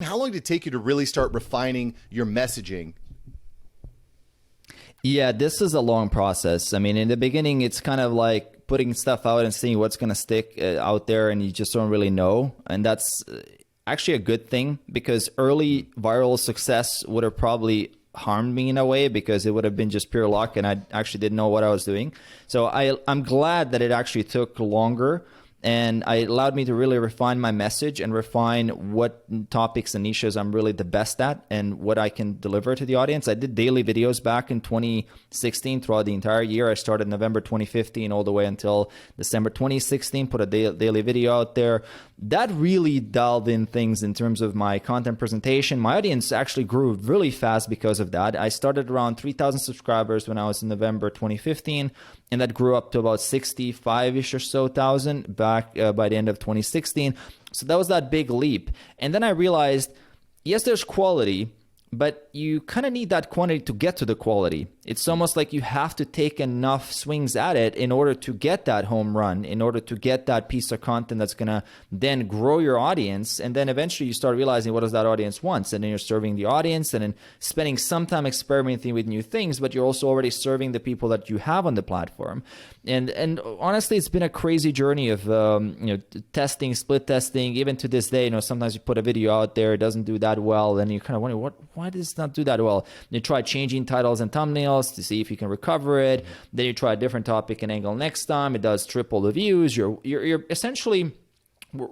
How long did it take you to really start refining your messaging? Yeah, this is a long process. I mean, in the beginning, it's kind of like putting stuff out and seeing what's going to stick out there, and you just don't really know. And that's actually a good thing, because early viral success would have probably harmed me in a way, because it would have been just pure luck and I actually didn't know what I was doing. So I'm glad that it actually took longer, and it allowed me to really refine my message and refine what topics and niches I'm really the best at and what I can deliver to the audience. I did daily videos back in 2016 throughout the entire year. I started November 2015 all the way until December 2016, put a daily video out there. That really dialed in things in terms of my content presentation. My audience actually grew really fast because of that. I started around 3,000 subscribers when I was in November 2015, and that grew up to about 65-ish or so thousand back by the end of 2016. So that was that big leap. And then I realized, yes, there's quality, but you kind of need that quantity to get to the quality. It's almost like you have to take enough swings at it in order to get that home run, in order to get that piece of content that's going to then grow your audience. And then eventually you start realizing what does that audience wants. And then you're serving the audience and then spending some time experimenting with new things, but you're also already serving the people that you have on the platform. And honestly, it's been a crazy journey of testing, split testing. Even to this day, sometimes you put a video out there, it doesn't do that well, and you kind of wonder, why does it not do that well? You try changing titles and thumbnails to see if you can recover it. Then you try a different topic and angle next time. It does triple the views. You're essentially,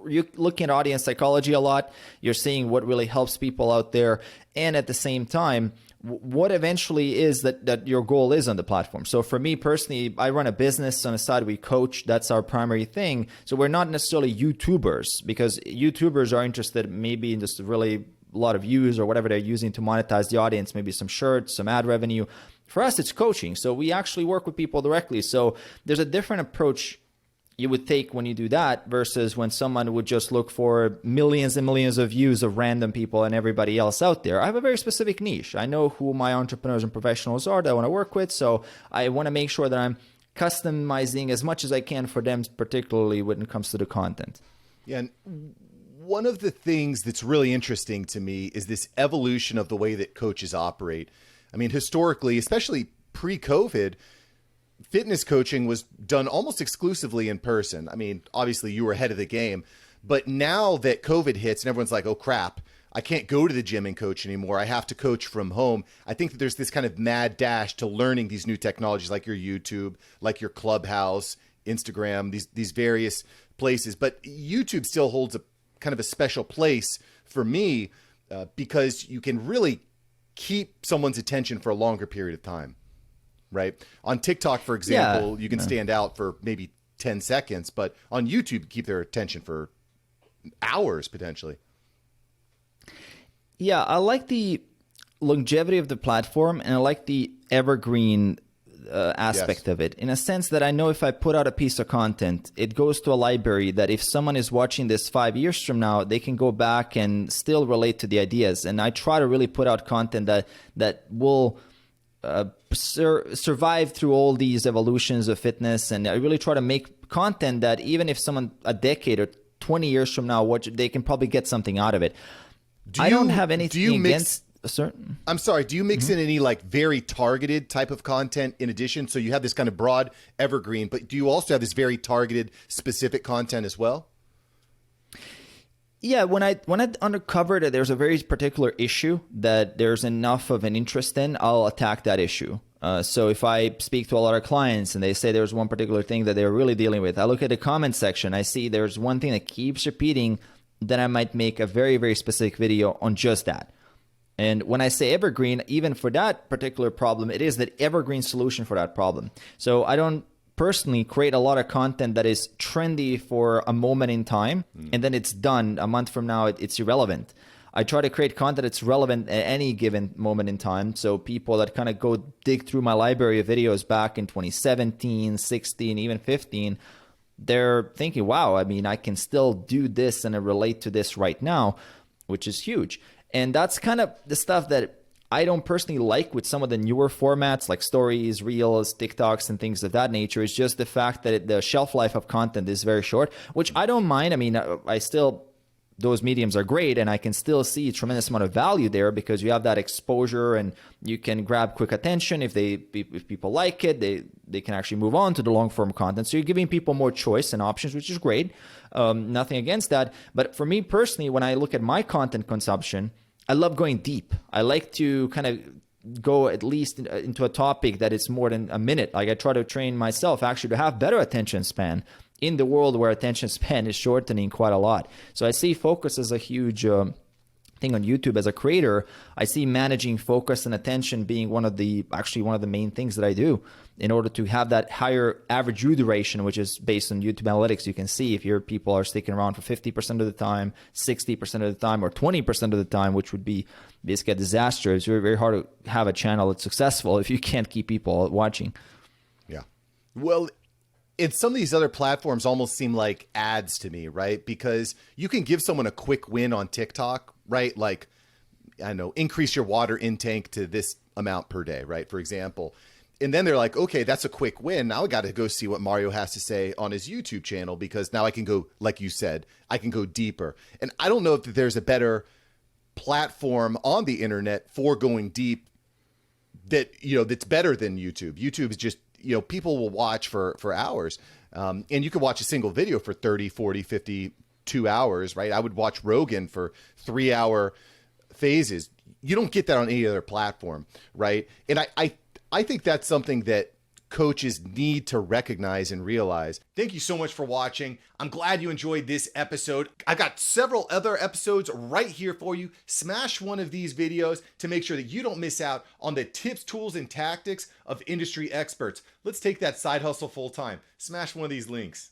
you're looking at audience psychology a lot. You're seeing what really helps people out there, and at the same time, what eventually is that your goal is on the platform. So for me personally, I run a business on the side. We coach. That's our primary thing. So we're not necessarily YouTubers, because YouTubers are interested maybe in just really a lot of views or whatever they're using to monetize the audience, maybe some shirts, some ad revenue. For us, it's coaching. So we actually work with people directly. So there's a different approach you would take when you do that versus when someone would just look for millions and millions of views of random people and everybody else out there. I have a very specific niche. I know who my entrepreneurs and professionals are that I want to work with. So I want to make sure that I'm customizing as much as I can for them, particularly when it comes to the content. Yeah. And one of the things that's really interesting to me is this evolution of the way that coaches operate. I mean, historically, especially pre-COVID, fitness coaching was done almost exclusively in person. I mean, obviously you were ahead of the game, but now that COVID hits and everyone's like, oh crap, I can't go to the gym and coach anymore. I have to coach from home. I think that there's this kind of mad dash to learning these new technologies like your YouTube, like your Clubhouse, Instagram, these various places. But YouTube still holds a kind of a special place for me because you can really keep someone's attention for a longer period of time, right? On TikTok, for example, you can stand out for maybe 10 seconds, but on YouTube, you keep their attention for hours potentially. Yeah, I like the longevity of the platform, and I like the evergreen aspect of it, in a sense that I know if I put out a piece of content, it goes to a library that if someone is watching this 5 years from now, they can go back and still relate to the ideas. And I try to really put out content that will survive through all these evolutions of fitness. And I really try to make content that even if someone a decade or 20 years from now watch, they can probably get something out of it. I don't have anything against a certain... I'm sorry, do you mix in any like very targeted type of content in addition? So you have this kind of broad evergreen, but do you also have this very targeted specific content as well? Yeah, when I uncover that there's a very particular issue that there's enough of an interest in, I'll attack that issue. So if I speak to a lot of clients and they say there's one particular thing that they're really dealing with, I look at the comment section, I see there's one thing that keeps repeating, then I might make a very, very specific video on just that. And when I say evergreen, even for that particular problem, it is the evergreen solution for that problem. So I don't personally create a lot of content that is trendy for a moment in time, and then it's done. A month from now, it's irrelevant. I try to create content that's relevant at any given moment in time. So people that kind of go dig through my library of videos back in 2017, 16, even 15, they're thinking, wow, I mean, I can still do this and I relate to this right now, which is huge. And that's kind of the stuff that I don't personally like with some of the newer formats like stories, reels, TikToks, and things of that nature. It's just the fact that the shelf life of content is very short, which I don't mind. I mean, I still those mediums are great, and I can still see a tremendous amount of value there because you have that exposure and you can grab quick attention. If people like it, they can actually move on to the long form content. So you're giving people more choice and options, which is great. Nothing against that. But for me personally, when I look at my content consumption, I love going deep. I like to kind of go at least into a topic that is more than a minute. Like I try to train myself actually to have better attention span in the world where attention span is shortening quite a lot. So I see focus as a huge thing on YouTube. As a creator, I see managing focus and attention being one of the main things that I do in order to have that higher average view duration, which is based on YouTube analytics. You can see if your people are sticking around for 50% of the time, 60% of the time, or 20% of the time, which would be basically a disaster. It's very, very hard to have a channel that's successful if you can't keep people watching. Yeah. Well, and some of these other platforms almost seem like ads to me, right? Because you can give someone a quick win on TikTok, right? Like, I don't know, increase your water intake to this amount per day, right? For example. And then they're like, okay, that's a quick win. Now I got to go see what Mario has to say on his YouTube channel because now I can go, like you said, I can go deeper. And I don't know if there's a better platform on the internet for going deep that, that's better than YouTube. YouTube is just, people will watch for hours. And you can watch a single video for 30, 40, 50, 2 hours, right? I would watch Rogan for 3-hour phases. You don't get that on any other platform, right? And I think that's something that coaches need to recognize and realize. Thank you so much for watching. I'm glad you enjoyed this episode. I've got several other episodes right here for you. Smash one of these videos to make sure that you don't miss out on the tips, tools, and tactics of industry experts. Let's take that side hustle full time. Smash one of these links.